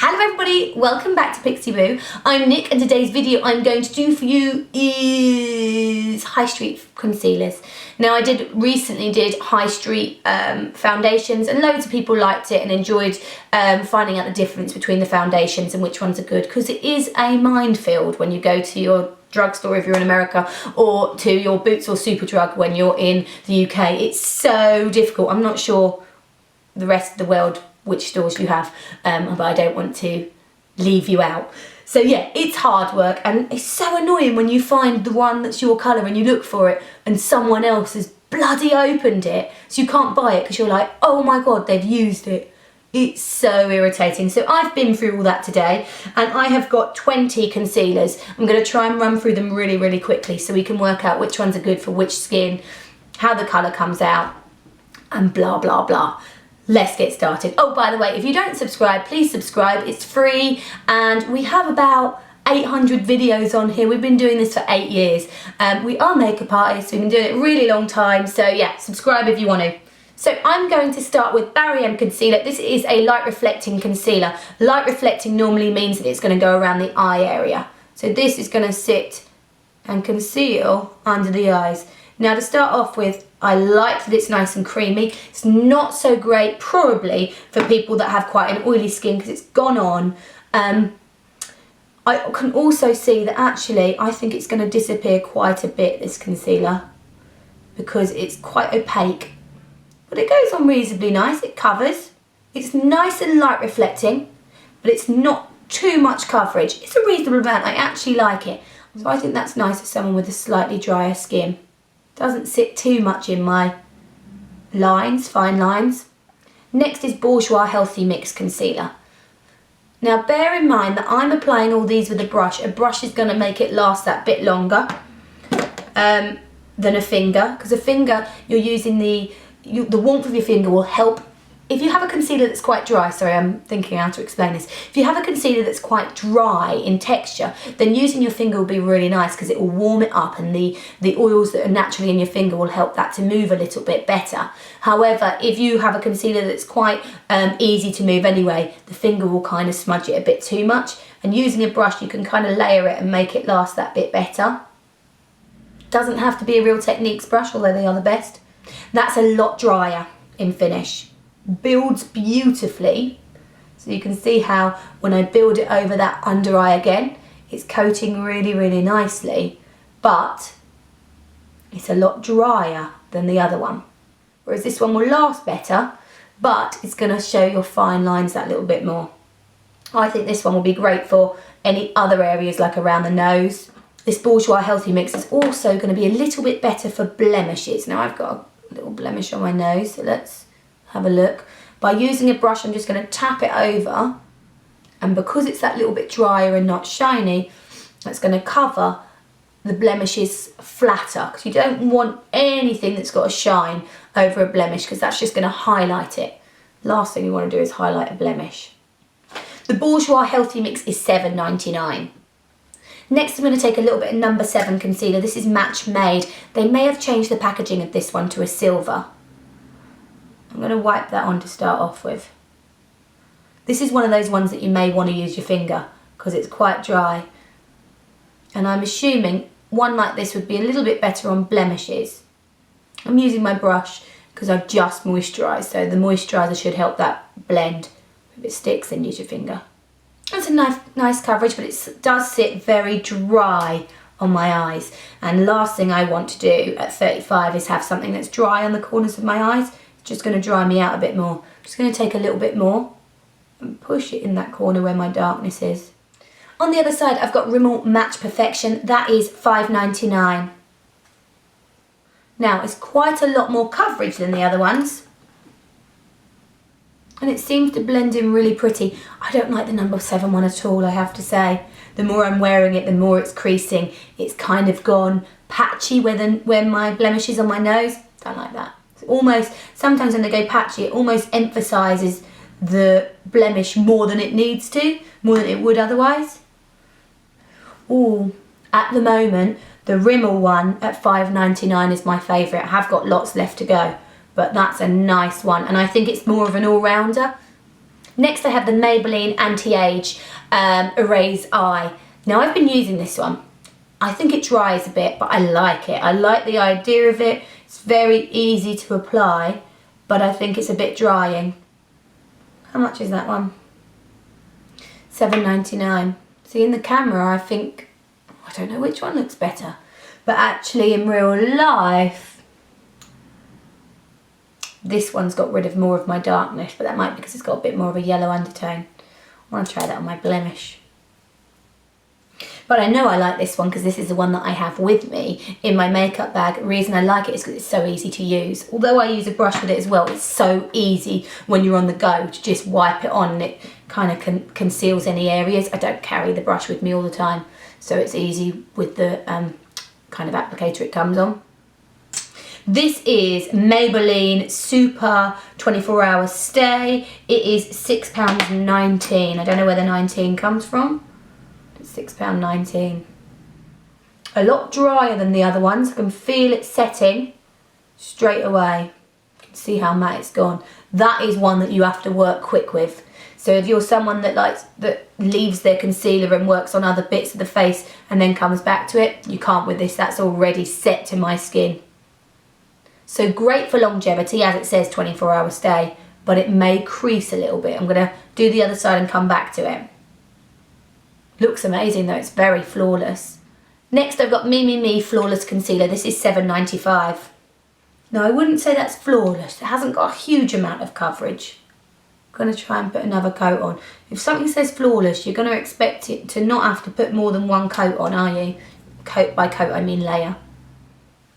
Hello everybody, welcome back to Pixie Boo. I'm Nick and today's video I'm going to do for you is high street concealers. Now I recently did high street foundations and loads of people liked it and enjoyed finding out the difference between the foundations and which ones are good, because it is a minefield when you go to your drugstore if you're in America or to your Boots or Superdrug when you're in the UK. It's so difficult. I'm not sure the rest of the world which stores you have, but I don't want to leave you out. So yeah, it's hard work and it's so annoying when you find the one that's your colour and you look for it and someone else has bloody opened it so you can't buy it because you're like, oh my god, they've used it. It's so irritating. So I've been through all that today and I have got 20 concealers. I'm going to try and run through them really quickly so we can work out which ones are good for which skin, how the colour comes out and blah blah blah. Let's get started. Oh, by the way, if you don't subscribe, please subscribe. It's free and we have about 800 videos on here. We've been doing this for 8 years. We are makeup artists. We've been doing it a really long time. So yeah, subscribe if you want to. So I'm going to start with Barry M Concealer. This is a light reflecting concealer. Light reflecting normally means that it's going to go around the eye area. So this is going to sit and conceal under the eyes. Now to start off with, I like that it's nice and creamy. It's not so great probably for people that have quite an oily skin because it's gone on. I can also see that actually I think it's going to disappear quite a bit, this concealer, because it's quite opaque. But it goes on reasonably nice, it covers. It's nice and light reflecting, but it's not too much coverage. It's a reasonable amount, I actually like it. So I think that's nice for someone with a slightly drier skin. Doesn't sit too much in my lines, fine lines. Next is Bourjois Healthy Mix Concealer. Now bear in mind that I'm applying all these with a brush. A brush is going to make it last that bit longer than a finger, because a finger you're using the warmth of your finger will help. If you have a concealer that's quite dry, sorry, I'm thinking how to explain this. If you have a concealer that's quite dry in texture, then using your finger will be really nice because it will warm it up and the oils that are naturally in your finger will help that to move a little bit better. However, if you have a concealer that's quite easy to move anyway, the finger will kind of smudge it a bit too much. And using a brush, you can kind of layer it and make it last that bit better. Doesn't have to be a Real Techniques brush, although they are the best. That's a lot drier in finish. Builds beautifully, so you can see how when I build it over that under eye again, it's coating really nicely, but it's a lot drier than the other one. Whereas this one will last better, but it's going to show your fine lines that little bit more. I think this one will be great for any other areas like around the nose. This Bourjois Healthy Mix is also going to be a little bit better for blemishes. Now I've got a little blemish on my nose, so let's have a look. By using a brush, I'm just going to tap it over, and because it's that little bit drier and not shiny, that's going to cover the blemishes flatter, because you don't want anything that's got a shine over a blemish, because that's just going to highlight it. Last thing you want to do is highlight a blemish. The Bourjois Healthy Mix is $7.99. Next, I'm going to take a little bit of No7 concealer. This is Match Made. They may have changed the packaging of this one to a silver. I'm going to wipe that on to start off with. This is one of those ones that you may want to use your finger because it's quite dry. And I'm assuming one like this would be a little bit better on blemishes. I'm using my brush because I've just moisturised, so the moisturiser should help that blend. If it sticks, then use your finger. That's a nice coverage, but it does sit very dry on my eyes. And last thing I want to do at 35 is have something that's dry on the corners of my eyes. Just going to dry me out a bit more. Just going to take a little bit more and push it in that corner where my darkness is. On the other side, I've got Rimmel Match Perfection. That is $5.99. Now, it's quite a lot more coverage than the other ones. And it seems to blend in really pretty. I don't like the No7 one at all, I have to say. The more I'm wearing it, the more it's creasing. It's kind of gone patchy where my blemish is on my nose. Don't like that. Almost, sometimes when they go patchy, it almost emphasises the blemish more than it needs to, more than it would otherwise. Ooh, at the moment, the Rimmel one at $5.99 is my favourite. I have got lots left to go, but that's a nice one, and I think it's more of an all-rounder. Next I have the Maybelline Anti-Age Erase Eye. Now I've been using this one. I think it dries a bit, but I like it. I like the idea of it. It's very easy to apply, but I think it's a bit drying. How much is that one? $7.99. See, in the camera I think, I don't know which one looks better, but actually in real life, this one's got rid of more of my darkness, but that might be because it's got a bit more of a yellow undertone. I want to try that on my blemish. But I know I like this one because this is the one that I have with me in my makeup bag. The reason I like it is because it's so easy to use. Although I use a brush with it as well, it's so easy when you're on the go to just wipe it on and it kind of conceals any areas. I don't carry the brush with me all the time, so it's easy with the kind of applicator it comes on. This is Maybelline Super 24-hour Stay. It is £6.19. I don't know where the 19 comes from. It's £6.19. A lot drier than the other ones. I can feel it setting straight away. You can see how matte it's gone. That is one that you have to work quick with. So if you're someone that leaves their concealer and works on other bits of the face and then comes back to it, you can't with this. That's already set to my skin. So great for longevity, as it says 24-hour stay, but it may crease a little bit. I'm going to do the other side and come back to it. Looks amazing though, it's very flawless. Next I've got Mememe Flawless Concealer. This is $7.95. Now I wouldn't say that's flawless. It hasn't got a huge amount of coverage. I'm going to try and put another coat on. If something says flawless, you're going to expect it to not have to put more than one coat on, are you? Coat by coat, I mean layer.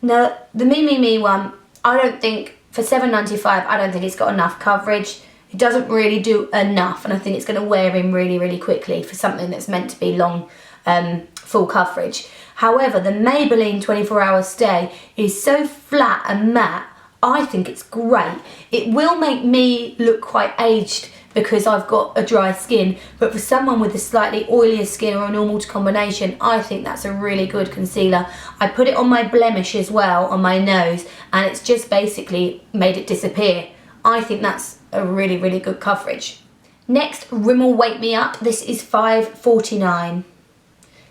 Now the Mememe one, I don't think, for $7.95, I don't think it's got enough coverage. It doesn't really do enough, and I think it's going to wear in really, really quickly for something that's meant to be long, full coverage. However, the Maybelline 24-hour Stay is so flat and matte, I think it's great. It will make me look quite aged because I've got a dry skin, but for someone with a slightly oilier skin or a normal combination, I think that's a really good concealer. I put it on my blemish as well, on my nose, and it's just basically made it disappear. I think that's a really, really good coverage. Next, Rimmel Wake Me Up. This is $5.49.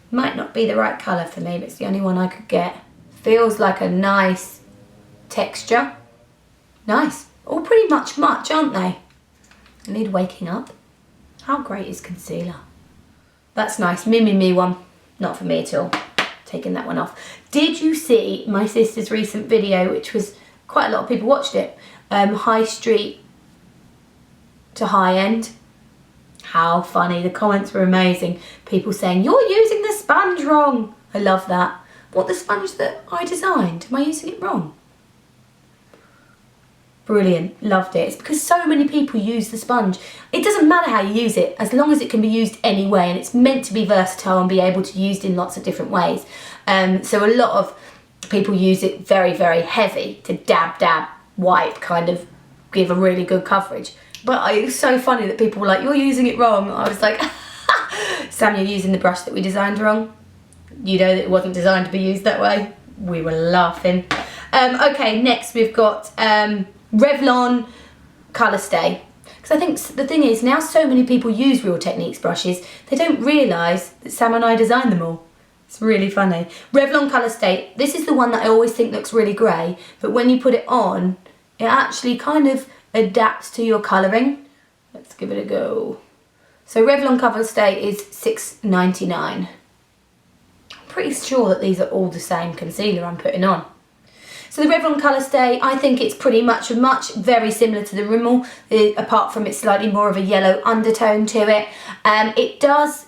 Might not be the right colour for me, but it's the only one I could get. Feels like a nice texture. Nice. All pretty much, aren't they? I need waking up. How great is concealer? That's nice. Mememe one. Not for me at all. Taking that one off. Did you see my sister's recent video, which was quite a lot of people watched it? High street to high end. How funny. The comments were amazing. People saying, you're using the sponge wrong. I love that. What, the sponge that I designed? Am I using it wrong? Brilliant. Loved it. It's because so many people use the sponge. It doesn't matter how you use it, as long as it can be used anyway, and it's meant to be versatile and be able to be used in lots of different ways. So a lot of people use it very, very heavy to dab, dab, wipe, kind of give a really good coverage. But it was so funny that people were like, you're using it wrong. I was like, Sam, you're using the brush that we designed wrong. You know that it wasn't designed to be used that way. We were laughing. Okay, next we've got Revlon Colour Stay. Because I think the thing is, now so many people use Real Techniques brushes, they don't realise that Sam and I designed them all. It's really funny. Revlon Colour Stay. This is the one that I always think looks really grey, but when you put it on, it actually kind of adapts to your colouring. Let's give it a go. So Revlon Colour Stay is $6.99. I'm pretty sure that these are all the same concealer I'm putting on. So the Revlon Colour Stay, I think it's pretty much very similar to the Rimmel, apart from it's slightly more of a yellow undertone to it. It does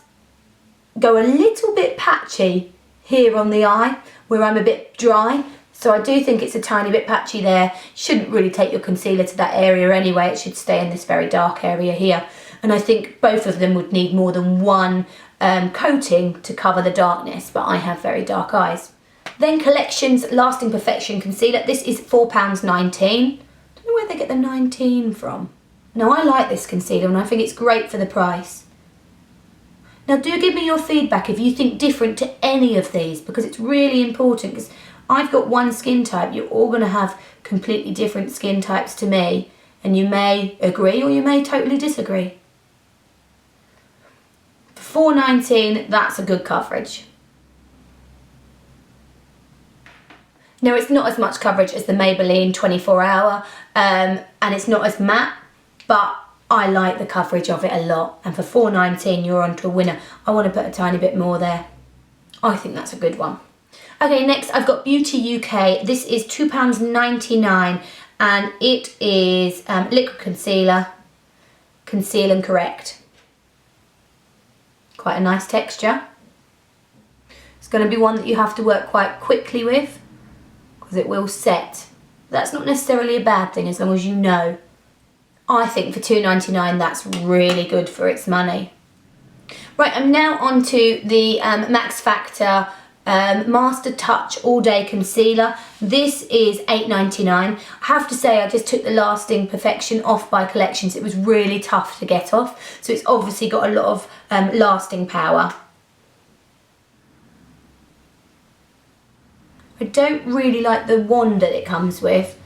go a little bit patchy here on the eye, where I'm a bit dry. So I do think it's a tiny bit patchy there. Shouldn't really take your concealer to that area anyway. It should stay in this very dark area here. And I think both of them would need more than one coating to cover the darkness, but I have very dark eyes. Then Collection's Lasting Perfection Concealer. This is £4.19. Don't know where they get the 19 from. Now I like this concealer and I think it's great for the price. Now do give me your feedback if you think different to any of these, because it's really important, because I've got one skin type. You're all going to have completely different skin types to me, and you may agree or you may totally disagree. $4.19, that's a good coverage. Now it's not as much coverage as the Maybelline 24 hour and it's not as matte, but I like the coverage of it a lot, and for $4.19 you're onto a winner. I want to put a tiny bit more there. I think that's a good one. Okay, next I've got Beauty UK. This is £2.99 and it is liquid concealer, Conceal and Correct. Quite a nice texture. It's going to be one that you have to work quite quickly with because it will set. That's not necessarily a bad thing as long as you know. I think for $2.99 that's really good for its money. Right, I'm now on to the Maxfactor Mastertouch All Day Concealer. This is $8.99. I have to say I just took the Lasting Perfection off by Collections. It was really tough to get off, so it's obviously got a lot of lasting power. I don't really like the wand that it comes with.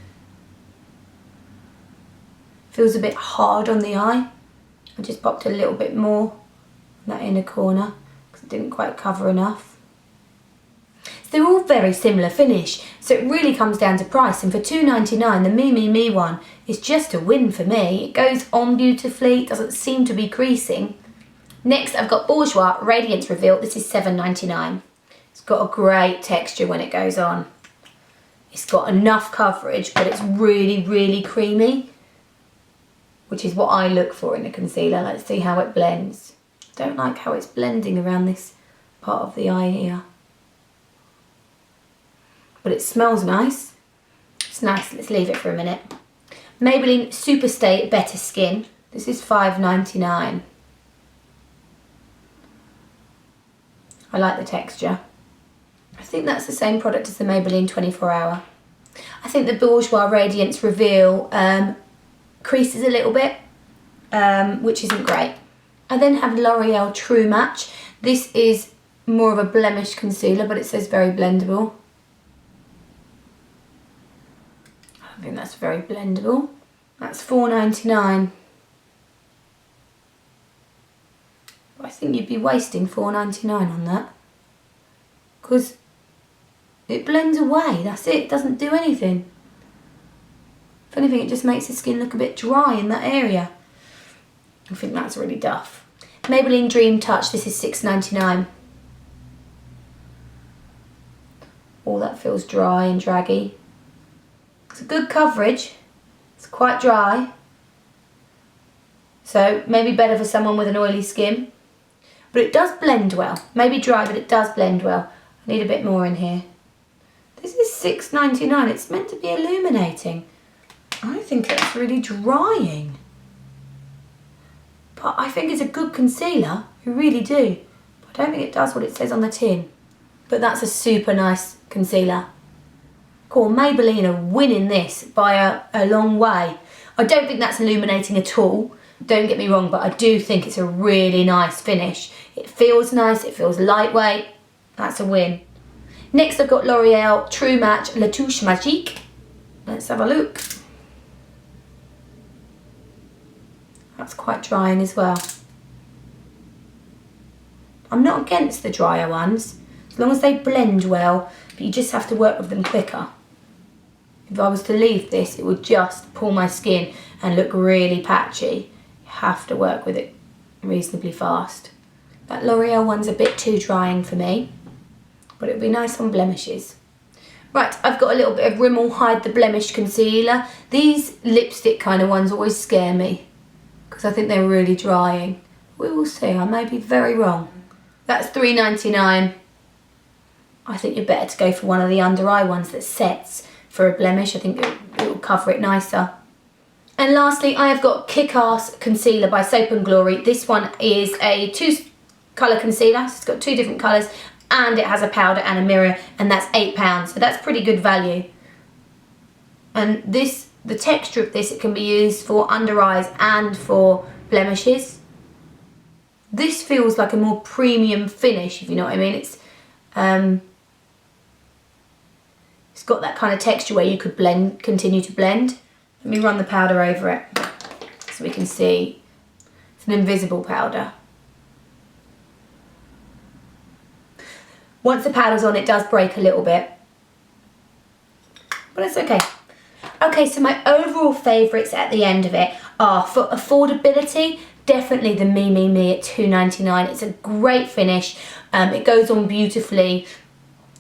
Feels a bit hard on the eye. I just popped a little bit more in that inner corner because it didn't quite cover enough. So they're all very similar finish, so it really comes down to price, and for $2.99 the Mememe one is just a win for me. It goes on beautifully, it doesn't seem to be creasing. Next I've got Bourjois Radiance Reveal. This is $7.99. It's got a great texture when it goes on. It's got enough coverage, but it's really, really creamy, which is what I look for in a concealer. Let's see how it blends. Don't like how it's blending around this part of the eye here. But it smells nice. It's nice, let's leave it for a minute. Maybelline Superstay Better Skin. This is $5.99. I like the texture. I think that's the same product as the Maybelline 24 hour. I think the Bourjois Radiance Reveal creases a little bit, which isn't great. I then have L'Oreal True Match. This is more of a blemish concealer, but it says very blendable. I think that's very blendable. That's $4.99. I think you'd be wasting $4.99 on that, because it blends away, that's it, it doesn't do anything. If anything, it just makes the skin look a bit dry in that area. I think that's really duff. Maybelline Dream Touch, this is $6.99. Oh, that feels dry and draggy. It's a good coverage, it's quite dry. So maybe better for someone with an oily skin. But it does blend well. Maybe dry, but it does blend well. I need a bit more in here. This is $6.99. It's meant to be illuminating. I think that's really drying. But I think it's a good concealer. I really do. But I don't think it does what it says on the tin. But that's a super nice concealer. Cool, Maybelline are winning this by a long way. I don't think that's illuminating at all. Don't get me wrong, but I do think it's a really nice finish. It feels nice, it feels lightweight. That's a win. Next I've got L'Oreal True Match La Touche Magique. Let's have a look. That's quite drying as well. I'm not against the drier ones, as long as they blend well, but you just have to work with them quicker. If I was to leave this, it would just pull my skin and look really patchy. Have to work with it reasonably fast. That L'Oreal one's a bit too drying for me, but it'll be nice on blemishes. Right, I've got a little bit of Rimmel Hide the Blemish Concealer. These lipstick kind of ones always scare me because I think they're really drying. We will see, I may be very wrong. That's $3.99. I think you're better to go for one of the under eye ones that sets for a blemish. I think it will cover it nicer. And lastly, I have got Kick-Ass Concealer by Soap & Glory. This one is a 2-colour concealer. So it's got 2 different colours and it has a powder and a mirror, and that's £8. So that's pretty good value. And this, the texture of this, it can be used for under eyes and for blemishes. This feels like a more premium finish, if you know what I mean. It's got that kind of texture where you could blend, continue to blend. Let me run the powder over it so we can see. It's an invisible powder. Once the powder's on, it does break a little bit, but it's okay. Okay, so my overall favourites at the end of it are, for affordability, definitely the Mememe at £2.99. It's a great finish. It goes on beautifully.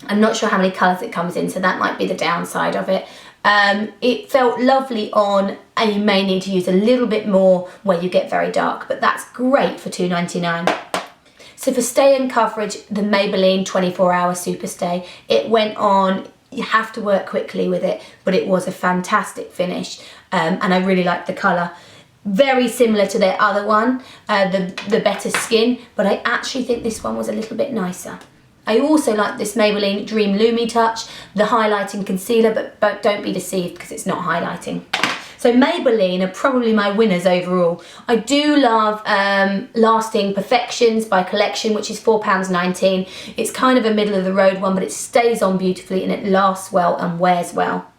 I'm not sure how many colours it comes in, so that might be the downside of it. It felt lovely on, and you may need to use a little bit more where you get very dark, but that's great for £2.99. So for stay and coverage, the Maybelline 24-hour Superstay, it went on. You have to work quickly with it, but it was a fantastic finish, and I really liked the colour. Very similar to their other one, the Better Skin, but I actually think this one was a little bit nicer. I also like this Maybelline Dream Lumi Touch, the highlighting concealer, but don't be deceived because it's not highlighting. So Maybelline are probably my winners overall. I do love Lasting Perfections by Collection, which is £4.19. It's kind of a middle of the road one, but it stays on beautifully and it lasts well and wears well.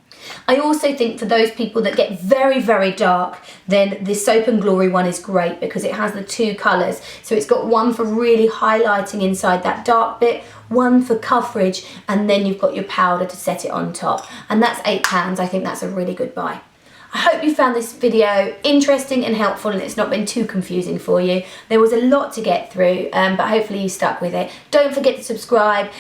I also think for those people that get very, very dark, then the Soap and Glory one is great because it has the two colours. So it's got one for really highlighting inside that dark bit, one for coverage, and then you've got your powder to set it on top. And that's £8. I think that's a really good buy. I hope you found this video interesting and helpful and it's not been too confusing for you. There was a lot to get through, but hopefully you stuck with it. Don't forget to subscribe.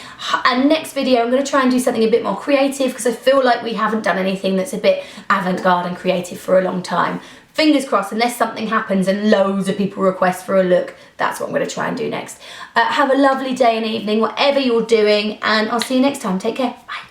And next video, I'm going to try and do something a bit more creative because I feel like we haven't done anything that's a bit avant-garde and creative for a long time. Fingers crossed, unless something happens and loads of people request for a look, that's what I'm going to try and do next. Have a lovely day and evening, whatever you're doing, and I'll see you next time. Take care. Bye.